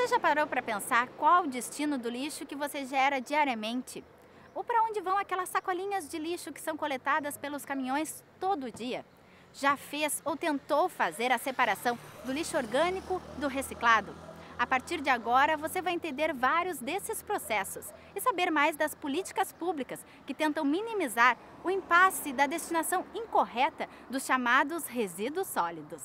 Você já parou para pensar qual o destino do lixo que você gera diariamente? Ou para onde vão aquelas sacolinhas de lixo que são coletadas pelos caminhões todo dia? Já fez ou tentou fazer a separação do lixo orgânico do reciclado? A partir de agora, você vai entender vários desses processos e saber mais das políticas públicas que tentam minimizar o impasse da destinação incorreta dos chamados resíduos sólidos.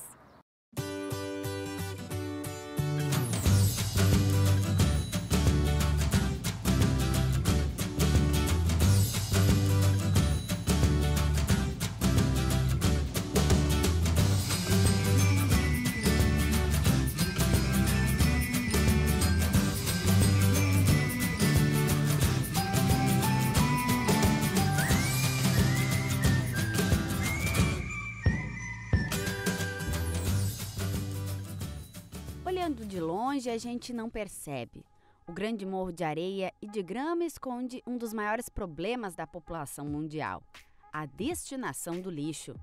Olhando de longe, a gente não percebe. O grande morro de areia e de grama esconde um dos maiores problemas da população mundial: a destinação do lixo.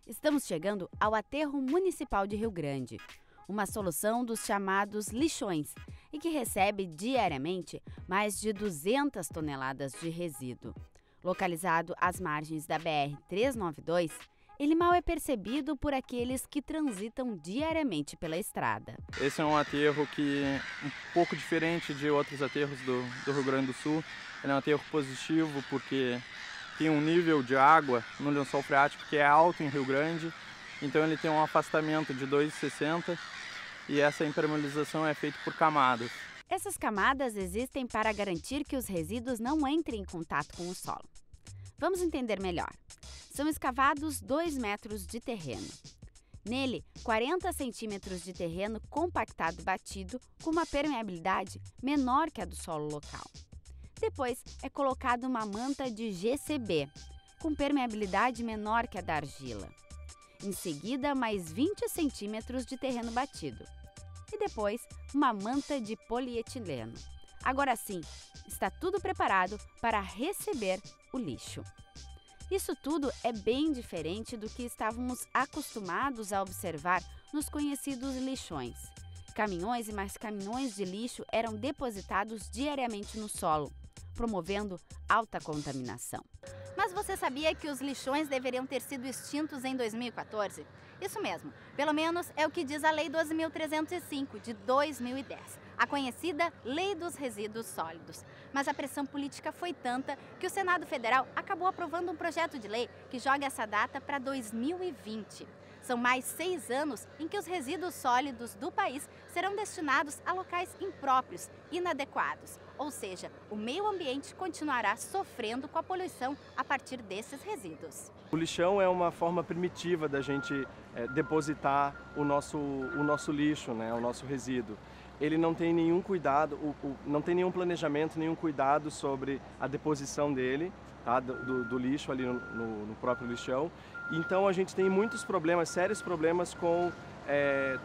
Estamos chegando ao Aterro Municipal de Rio Grande, uma solução dos chamados lixões e que recebe diariamente mais de 200 toneladas de resíduo. Localizado às margens da BR-392, ele mal é percebido por aqueles que transitam diariamente pela estrada. Esse é um aterro que é um pouco diferente de outros aterros do Rio Grande do Sul. Ele é um aterro positivo porque tem um nível de água no lençol freático que é alto em Rio Grande, então ele tem um afastamento de 2,60 e essa impermeabilização é feita por camadas. Essas camadas existem para garantir que os resíduos não entrem em contato com o solo. Vamos entender melhor. São escavados 2 metros de terreno. Nele, 40 centímetros de terreno compactado e batido com uma permeabilidade menor que a do solo local. Depois é colocada uma manta de GCB, com permeabilidade menor que a da argila. Em seguida, mais 20 centímetros de terreno batido. E depois, uma manta de polietileno. Agora sim, está tudo preparado para receber o lixo. Isso tudo é bem diferente do que estávamos acostumados a observar nos conhecidos lixões. Caminhões e mais caminhões de lixo eram depositados diariamente no solo, promovendo alta contaminação. Mas você sabia que os lixões deveriam ter sido extintos em 2014? Isso mesmo, pelo menos é o que diz a Lei 12.305 de 2010, a conhecida Lei dos Resíduos Sólidos. Mas a pressão política foi tanta que o Senado Federal acabou aprovando um projeto de lei que joga essa data para 2020. São mais 6 anos em que os resíduos sólidos do país serão destinados a locais impróprios, inadequados. Ou seja, o meio ambiente continuará sofrendo com a poluição a partir desses resíduos. O lixão é uma forma primitiva da gente depositar o nosso lixo, né, o nosso resíduo. Ele não tem nenhum cuidado, não tem nenhum planejamento, nenhum cuidado sobre a deposição dele, tá, do lixo ali no próprio lixão. Então a gente tem muitos problemas, sérios problemas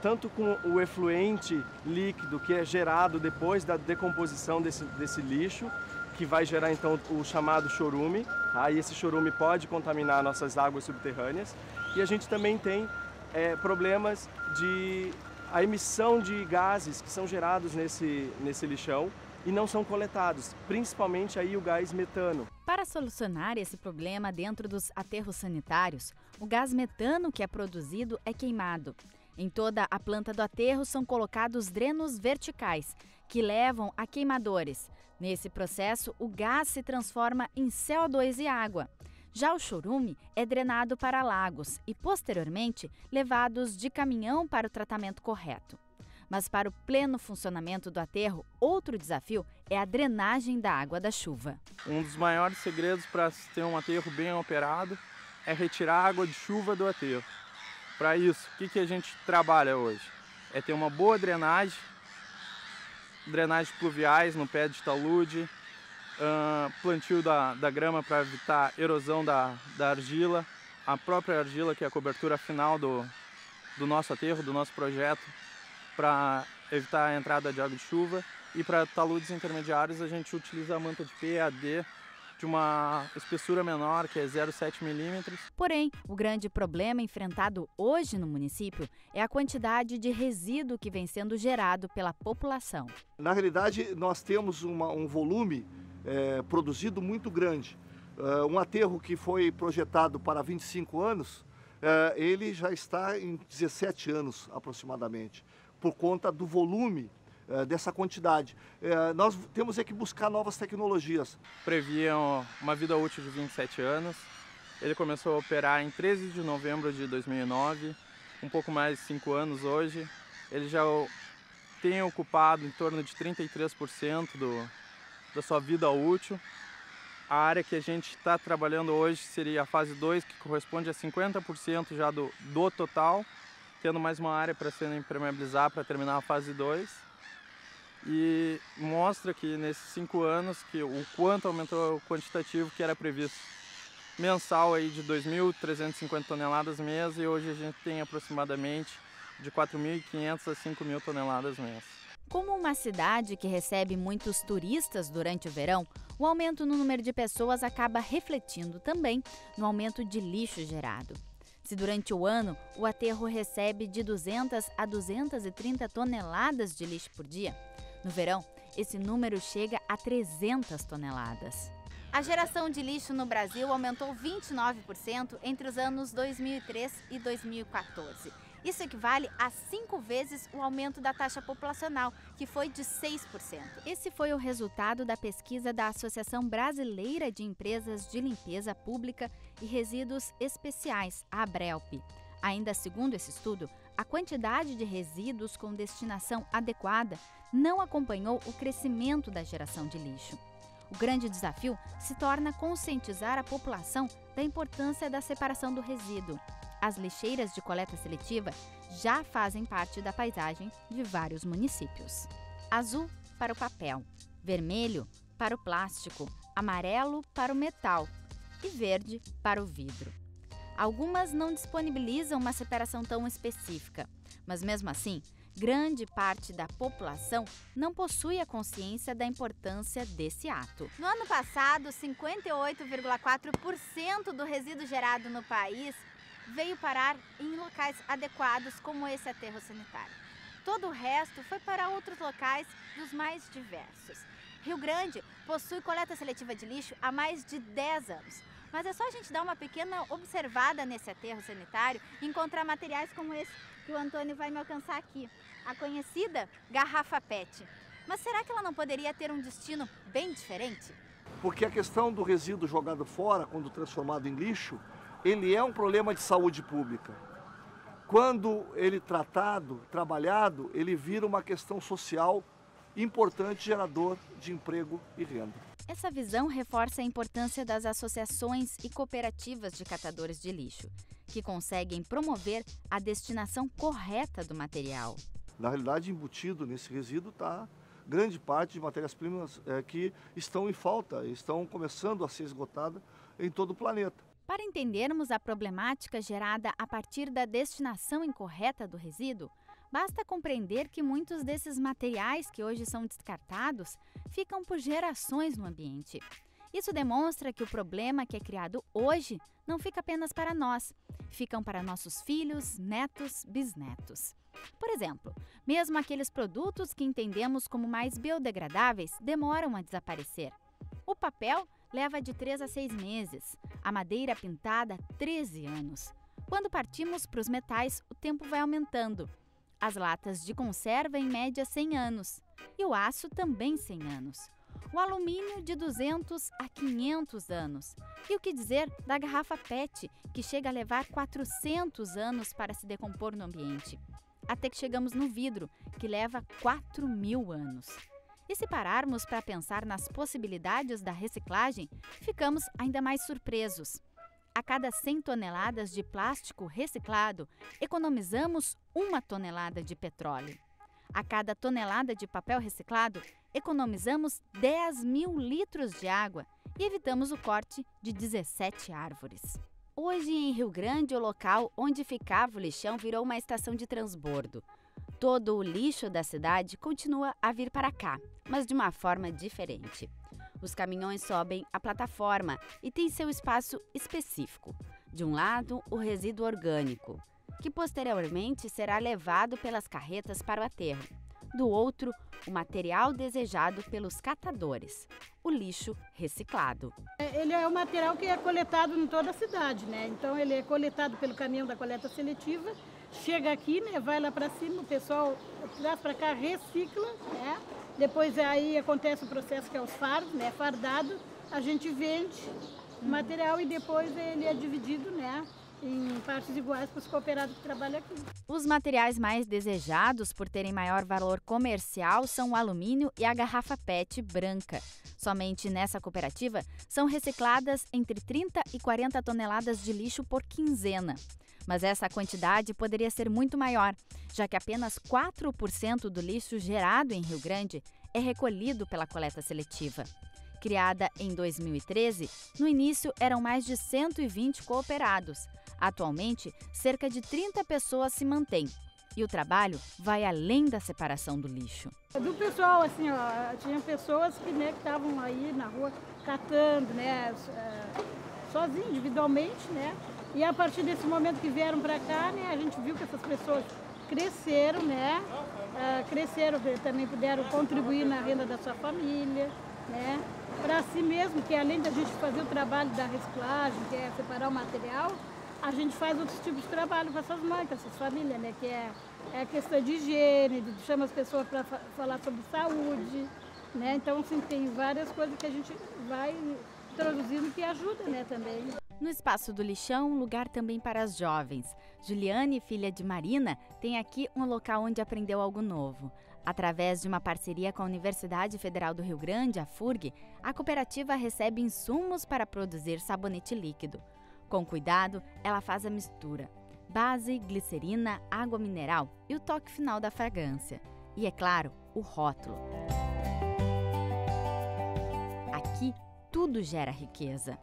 tanto com o efluente líquido que é gerado depois da decomposição desse lixo, que vai gerar então o chamado chorume, tá? E esse chorume pode contaminar nossas águas subterrâneas. E a gente também tem problemas a emissão de gases que são gerados nesse lixão e não são coletados, principalmente aí o gás metano. Para solucionar esse problema dentro dos aterros sanitários, o gás metano que é produzido é queimado. Em toda a planta do aterro são colocados drenos verticais, que levam a queimadores. Nesse processo, o gás se transforma em CO2 e água. Já o chorume é drenado para lagos e, posteriormente, levados de caminhão para o tratamento correto. Mas para o pleno funcionamento do aterro, outro desafio é a drenagem da água da chuva. Um dos maiores segredos para ter um aterro bem operado é retirar a água de chuva do aterro. Para isso, o que a gente trabalha hoje? É ter uma boa drenagem pluviais no pé de talude, plantio da grama para evitar erosão da argila, a própria argila que é a cobertura final do nosso aterro, do nosso projeto, para evitar a entrada de água de chuva. E para taludes intermediários a gente utiliza a manta de PAD de uma espessura menor, que é 0,7 milímetros. Porém, o grande problema enfrentado hoje no município é a quantidade de resíduo que vem sendo gerado pela população. Na realidade, nós temos um volume produzido muito grande. Um aterro que foi projetado para 25 anos, ele já está em 17 anos aproximadamente, por conta do volume dessa quantidade. Nós temos que buscar novas tecnologias. Previam uma vida útil de 27 anos. Ele começou a operar em 13 de novembro de 2009, um pouco mais de 5 anos hoje. Ele já tem ocupado em torno de 33% da sua vida útil. A área que a gente está trabalhando hoje seria a fase 2, que corresponde a 50% já do total, tendo mais uma área para ser impermeabilizar para terminar a fase 2. E mostra que nesses 5 anos que o quanto aumentou o quantitativo que era previsto mensal aí de 2.350 toneladas mês, e hoje a gente tem aproximadamente de 4.500 a 5.000 toneladas mês. Como uma cidade que recebe muitos turistas durante o verão, o aumento no número de pessoas acaba refletindo também no aumento de lixo gerado. Se durante o ano o aterro recebe de 200 a 230 toneladas de lixo por dia, no verão esse número chega a 300 toneladas. A geração de lixo no Brasil aumentou 29% entre os anos 2003 e 2014. Isso equivale a 5 vezes o aumento da taxa populacional, que foi de 6%. Esse foi o resultado da pesquisa da Associação Brasileira de Empresas de Limpeza Pública e Resíduos Especiais, a ABRELP. Ainda segundo esse estudo, a quantidade de resíduos com destinação adequada não acompanhou o crescimento da geração de lixo. O grande desafio se torna conscientizar a população da importância da separação do resíduo. As lixeiras de coleta seletiva já fazem parte da paisagem de vários municípios. Azul para o papel, vermelho para o plástico, amarelo para o metal e verde para o vidro. Algumas não disponibilizam uma separação tão específica, mas mesmo assim, grande parte da população não possui a consciência da importância desse ato. No ano passado, 58,4% do resíduo gerado no país veio parar em locais adequados como esse aterro sanitário. Todo o resto foi para outros locais dos mais diversos. Rio Grande possui coleta seletiva de lixo há mais de 10 anos. Mas é só a gente dar uma pequena observada nesse aterro sanitário e encontrar materiais como esse que o Antônio vai me alcançar aqui. A conhecida garrafa PET. Mas será que ela não poderia ter um destino bem diferente? Porque a questão do resíduo jogado fora, quando transformado em lixo, ele é um problema de saúde pública. Quando ele tratado, trabalhado, ele vira uma questão social importante, gerador de emprego e renda. Essa visão reforça a importância das associações e cooperativas de catadores de lixo, que conseguem promover a destinação correta do material. Na realidade, embutido nesse resíduo está grande parte de matérias-primas que estão em falta, estão começando a ser esgotadas em todo o planeta. Para entendermos a problemática gerada a partir da destinação incorreta do resíduo, basta compreender que muitos desses materiais que hoje são descartados ficam por gerações no ambiente. Isso demonstra que o problema que é criado hoje não fica apenas para nós, ficam para nossos filhos, netos, bisnetos. Por exemplo, mesmo aqueles produtos que entendemos como mais biodegradáveis demoram a desaparecer. O papel leva de 3 a 6 meses, a madeira pintada 13 anos. Quando partimos para os metais, o tempo vai aumentando. As latas de conserva em média 100 anos e o aço também 100 anos. O alumínio de 200 a 500 anos. E o que dizer da garrafa PET, que chega a levar 400 anos para se decompor no ambiente. Até que chegamos no vidro, que leva 4.000 anos. E se pararmos para pensar nas possibilidades da reciclagem, ficamos ainda mais surpresos. A cada 100 toneladas de plástico reciclado, economizamos 1 tonelada de petróleo. A cada tonelada de papel reciclado, economizamos 10.000 litros de água e evitamos o corte de 17 árvores. Hoje, em Rio Grande, o local onde ficava o lixão virou uma estação de transbordo. Todo o lixo da cidade continua a vir para cá, mas de uma forma diferente. Os caminhões sobem a plataforma e têm seu espaço específico. De um lado, o resíduo orgânico, que posteriormente será levado pelas carretas para o aterro. Do outro, o material desejado pelos catadores, o lixo reciclado. Ele é um material que é coletado em toda a cidade, né? Então ele é coletado pelo caminhão da coleta seletiva, chega aqui, né? Vai lá para cima, o pessoal traz para cá, recicla, né? Depois aí acontece o processo que é os fardos, né? Fardado, a gente vende o material e depois ele é dividido, né? Em partes iguais para os cooperados que trabalham aqui. Os materiais mais desejados por terem maior valor comercial são o alumínio e a garrafa PET branca. Somente nessa cooperativa são recicladas entre 30 e 40 toneladas de lixo por quinzena. Mas essa quantidade poderia ser muito maior, já que apenas 4% do lixo gerado em Rio Grande é recolhido pela coleta seletiva. Criada em 2013, no início eram mais de 120 cooperados. Atualmente, cerca de 30 pessoas se mantêm. E o trabalho vai além da separação do lixo. Do pessoal, assim, ó, tinha pessoas que estavam aí na rua catando, né, sozinho, individualmente, né? E a partir desse momento que vieram para cá, né, a gente viu que essas pessoas cresceram, né? Cresceram, também puderam contribuir na renda da sua família, né? Para si mesmo, que além da gente fazer o trabalho da reciclagem, que é separar o material, a gente faz outros tipos de trabalho para essas mães, para essas famílias, né? Que é a questão de higiene, chama as pessoas para falar sobre saúde, né? Então, assim, tem várias coisas que a gente vai introduzindo que ajuda, né, também. No Espaço do Lixão, lugar também para as jovens. Juliane, filha de Marina, tem aqui um local onde aprendeu algo novo. Através de uma parceria com a Universidade Federal do Rio Grande, a FURG, a cooperativa recebe insumos para produzir sabonete líquido. Com cuidado, ela faz a mistura: base, glicerina, água mineral e o toque final da fragrância. E, é claro, o rótulo. Aqui, tudo gera riqueza.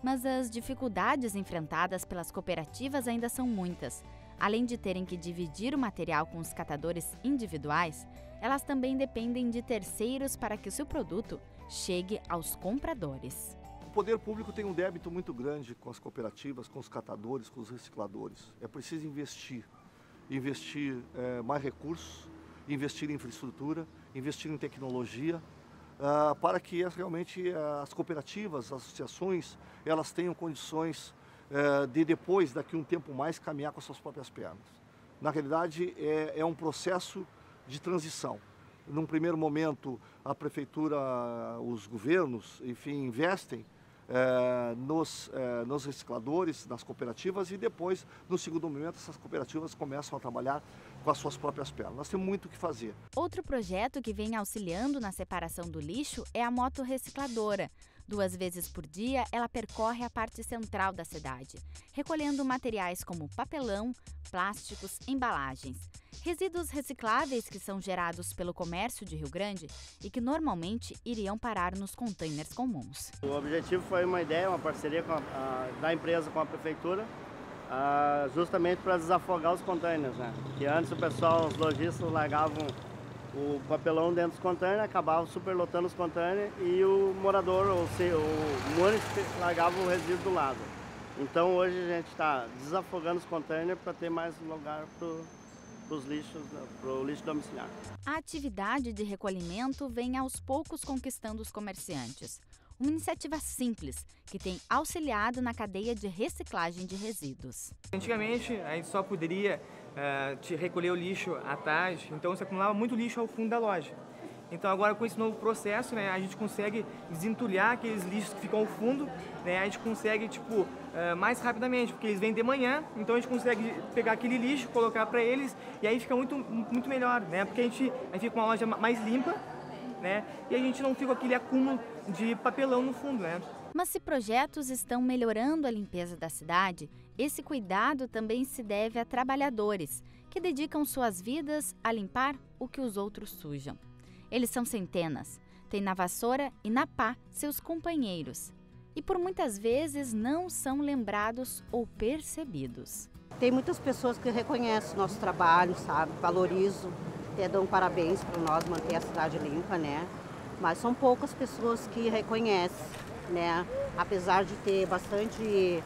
Mas as dificuldades enfrentadas pelas cooperativas ainda são muitas. Além de terem que dividir o material com os catadores individuais, elas também dependem de terceiros para que o seu produto chegue aos compradores. O poder público tem um débito muito grande com as cooperativas, com os catadores, com os recicladores. É preciso investir mais recursos, investir em infraestrutura, investir em tecnologia, para que realmente as cooperativas, as associações, elas tenham condições de depois, daqui a um tempo mais, caminhar com as suas próprias pernas. Na realidade, é um processo de transição. Num primeiro momento, a prefeitura, os governos, enfim, investem nos recicladores, nas cooperativas, e depois, no segundo momento, essas cooperativas começam a trabalhar com as suas próprias pernas. Nós temos muito o que fazer. Outro projeto que vem auxiliando na separação do lixo é a moto recicladora. 2 vezes por dia, ela percorre a parte central da cidade, recolhendo materiais como papelão, plásticos, embalagens. Resíduos recicláveis que são gerados pelo comércio de Rio Grande e que normalmente iriam parar nos containers comuns. O objetivo foi uma ideia, uma parceria da empresa com a prefeitura, justamente para desafogar os containers, né? Que antes o pessoal, os lojistas, largavam o papelão dentro dos containers, acabavam superlotando os containers e o morador, o munícipe, largava o resíduo do lado. Então hoje a gente está desafogando os containers para ter mais lugar para o lixo domiciliar. A atividade de recolhimento vem aos poucos conquistando os comerciantes. Uma iniciativa simples que tem auxiliado na cadeia de reciclagem de resíduos. Antigamente a gente só poderia recolher o lixo à tarde, então se acumulava muito lixo ao fundo da loja. Então agora com esse novo processo, né, a gente consegue desentulhar aqueles lixos que ficam ao fundo, né, a gente consegue mais rapidamente, porque eles vêm de manhã, então a gente consegue pegar aquele lixo, colocar para eles e aí fica muito melhor, né, porque a gente fica com uma loja mais limpa, né, e a gente não fica com aquele acúmulo de papelão no fundo, né. Mas se projetos estão melhorando a limpeza da cidade, esse cuidado também se deve a trabalhadores que dedicam suas vidas a limpar o que os outros sujam. Eles são centenas, têm na vassoura e na pá seus companheiros. E por muitas vezes não são lembrados ou percebidos. Tem muitas pessoas que reconhecem o nosso trabalho, sabe? Valorizam, até dão parabéns para nós manter a cidade limpa, né? mas são poucas pessoas que reconhecem, né? Apesar de ter bastante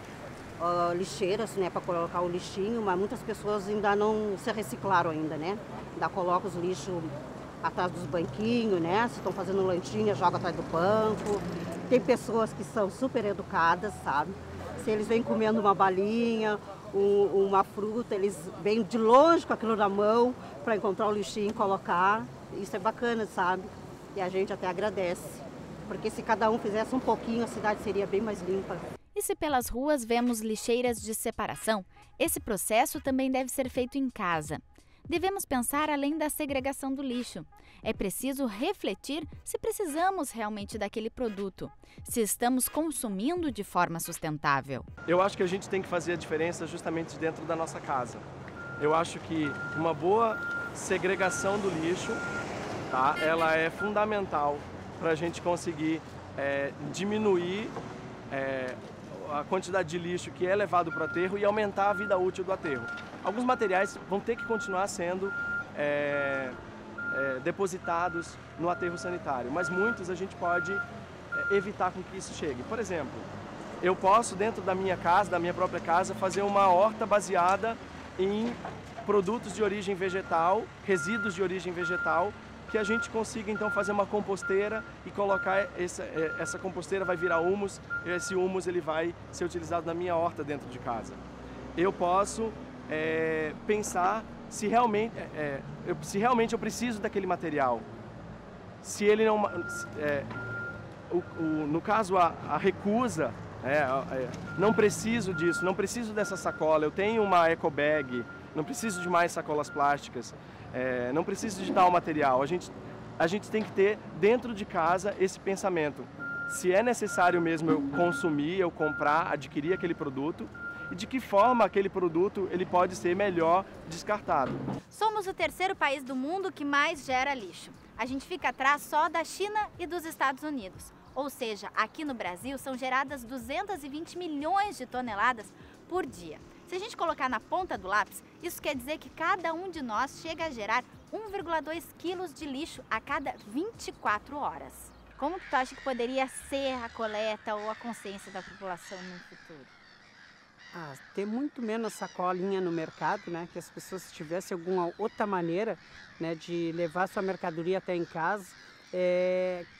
lixeiras, né, para colocar o lixinho, mas muitas pessoas ainda não se reciclaram ainda, né? Ainda colocam os lixos atrás dos banquinhos, né? Se estão fazendo lanchinha, joga atrás do banco. Tem pessoas que são super educadas, sabe? Se eles vêm comendo uma balinha, uma fruta, eles vêm de longe com aquilo na mão para encontrar o lixinho e colocar. Isso é bacana, sabe? E a gente até agradece. Porque se cada um fizesse um pouquinho, a cidade seria bem mais limpa. E se pelas ruas vemos lixeiras de separação, esse processo também deve ser feito em casa. Devemos pensar além da segregação do lixo. É preciso refletir se precisamos realmente daquele produto, se estamos consumindo de forma sustentável. Eu acho que a gente tem que fazer a diferença justamente dentro da nossa casa. Eu acho que uma boa segregação do lixo, tá, ela é fundamental para a gente conseguir diminuir a quantidade de lixo que é levado para o aterro e aumentar a vida útil do aterro. Alguns materiais vão ter que continuar sendo depositados no aterro sanitário, mas muitos a gente pode evitar com que isso chegue. Por exemplo, eu posso, dentro da minha casa, da minha própria casa, fazer uma horta baseada em produtos de origem vegetal, resíduos de origem vegetal, que a gente consiga então fazer uma composteira e colocar essa composteira vai virar humus, e esse humus ele vai ser utilizado na minha horta dentro de casa. Eu posso pensar se realmente eu preciso daquele material. Se ele não, no caso a recusa, não preciso disso, não preciso dessa sacola, eu tenho uma eco bag, não preciso de mais sacolas plásticas. Não preciso de tal material, a gente tem que ter dentro de casa esse pensamento. Se é necessário mesmo eu consumir, eu comprar, adquirir aquele produto e de que forma aquele produto ele pode ser melhor descartado. Somos o terceiro país do mundo que mais gera lixo. A gente fica atrás só da China e dos Estados Unidos. Ou seja, aqui no Brasil são geradas 220 milhões de toneladas por dia. Se a gente colocar na ponta do lápis, isso quer dizer que cada um de nós chega a gerar 1,2 quilos de lixo a cada 24 horas. Como que tu acha que poderia ser a coleta ou a consciência da população no futuro? Ter muito menos sacolinha no mercado, né? Que as pessoas tivessem alguma outra maneira, né, de levar sua mercadoria até em casa.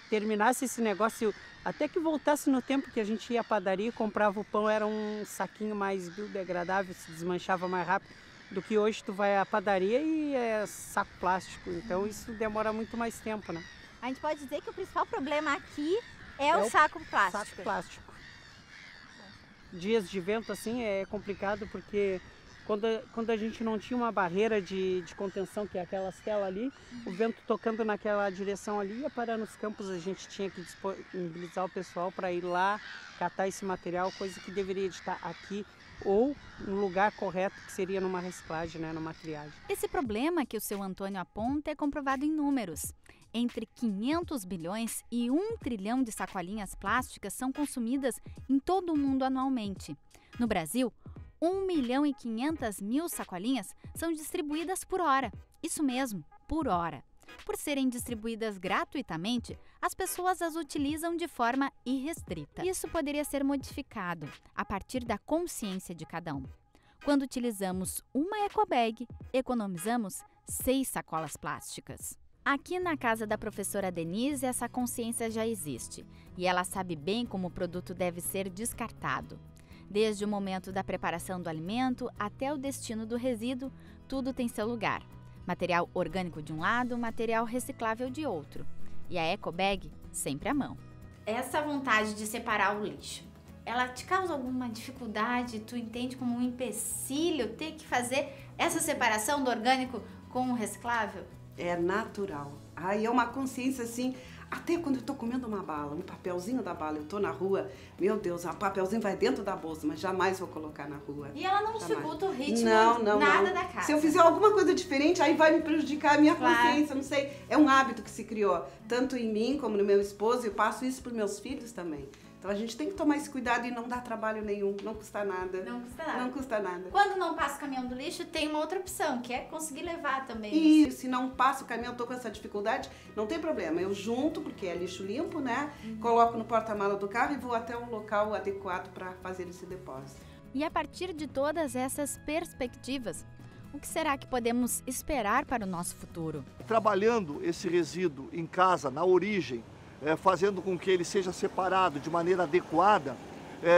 Terminasse esse negócio, até que voltasse no tempo que a gente ia à padaria e comprava o pão, era um saquinho mais biodegradável, se desmanchava mais rápido do que hoje tu vai à padaria e é saco plástico, então isso demora muito mais tempo, né? A gente pode dizer que o principal problema aqui é o saco plástico. Saco plástico. Dias de vento assim é complicado porque quando a gente não tinha uma barreira de contenção, que é aquelas telas ali, o vento tocando naquela direção ali ia parar nos campos, a gente tinha que disponibilizar o pessoal para ir lá catar esse material, coisa que deveria estar aqui ou no lugar correto, que seria numa reciclagem, né, numa triagem. Esse problema que o seu Antônio aponta é comprovado em números. Entre 500 bilhões e 1 trilhão de sacolinhas plásticas são consumidas em todo o mundo anualmente. No Brasil, 1.500.000 sacolinhas são distribuídas por hora. Isso mesmo, por hora. Por serem distribuídas gratuitamente, as pessoas as utilizam de forma irrestrita. Isso poderia ser modificado a partir da consciência de cada um. Quando utilizamos uma ecobag, economizamos 6 sacolas plásticas. Aqui na casa da professora Denise, essa consciência já existe e ela sabe bem como o produto deve ser descartado. Desde o momento da preparação do alimento até o destino do resíduo, tudo tem seu lugar. Material orgânico de um lado, material reciclável de outro. E a ecobag sempre à mão. Essa vontade de separar o lixo, ela te causa alguma dificuldade? Tu entende como um empecilho ter que fazer essa separação do orgânico com o reciclável? É natural. Aí é uma consciência assim, até quando eu tô comendo uma bala, um papelzinho da bala, eu tô na rua, meu Deus, o papelzinho vai dentro da bolsa, mas jamais vou colocar na rua. E ela não dificulta o ritmo não, da casa. Se eu fizer alguma coisa diferente, aí vai me prejudicar a minha consciência, não sei. É um hábito que se criou, tanto em mim como no meu esposo, e eu passo isso para os meus filhos também. Então a gente tem que tomar esse cuidado e não dar trabalho nenhum, não custa nada. Não custa nada. Não custa nada. Quando não passa o caminhão do lixo, tem uma outra opção, que é conseguir levar também. E se não passa o caminhão, tô com essa dificuldade, não tem problema. Eu junto, porque é lixo limpo, né? Coloco no porta-mala do carro e vou até um local adequado para fazer esse depósito. E a partir de todas essas perspectivas, o que será que podemos esperar para o nosso futuro? Trabalhando esse resíduo em casa, na origem, fazendo com que ele seja separado de maneira adequada,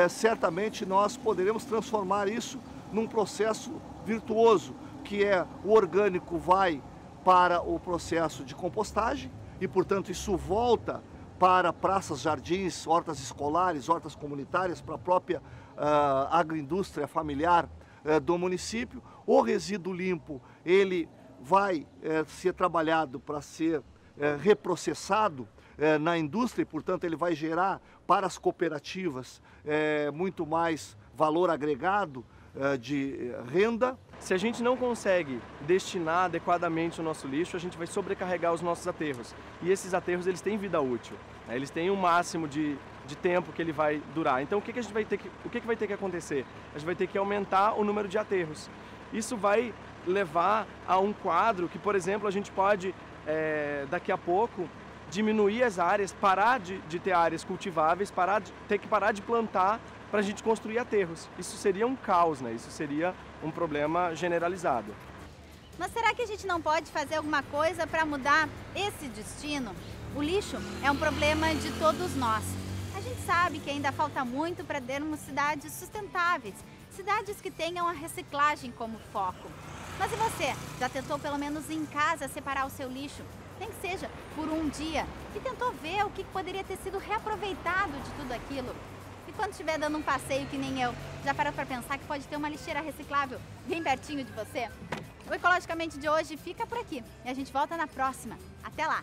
certamente nós poderemos transformar isso num processo virtuoso, que é o orgânico vai para o processo de compostagem e, portanto, isso volta para praças, jardins, hortas escolares, hortas comunitárias, para a própria agroindústria familiar do município. O resíduo limpo, ele vai ser trabalhado para ser reprocessado na indústria e, portanto, ele vai gerar para as cooperativas muito mais valor agregado de renda. Se a gente não consegue destinar adequadamente o nosso lixo, a gente vai sobrecarregar os nossos aterros. E esses aterros, eles têm vida útil, né? Eles têm um máximo de tempo que ele vai durar. Então, o que vai ter que acontecer? A gente vai ter que aumentar o número de aterros. Isso vai levar a um quadro que, por exemplo, a gente pode, daqui a pouco, diminuir as áreas, parar de ter áreas cultiváveis, ter que parar de plantar para a gente construir aterros. Isso seria um caos, né? Isso seria um problema generalizado. Mas será que a gente não pode fazer alguma coisa para mudar esse destino? O lixo é um problema de todos nós. A gente sabe que ainda falta muito para termos cidades sustentáveis, cidades que tenham a reciclagem como foco. Mas e você? Já tentou pelo menos em casa separar o seu lixo? Nem que seja por um dia. E tentou ver o que poderia ter sido reaproveitado de tudo aquilo? E quando estiver dando um passeio que nem eu, já parou para pensar que pode ter uma lixeira reciclável bem pertinho de você? O Ecologicamente de hoje fica por aqui e a gente volta na próxima. Até lá!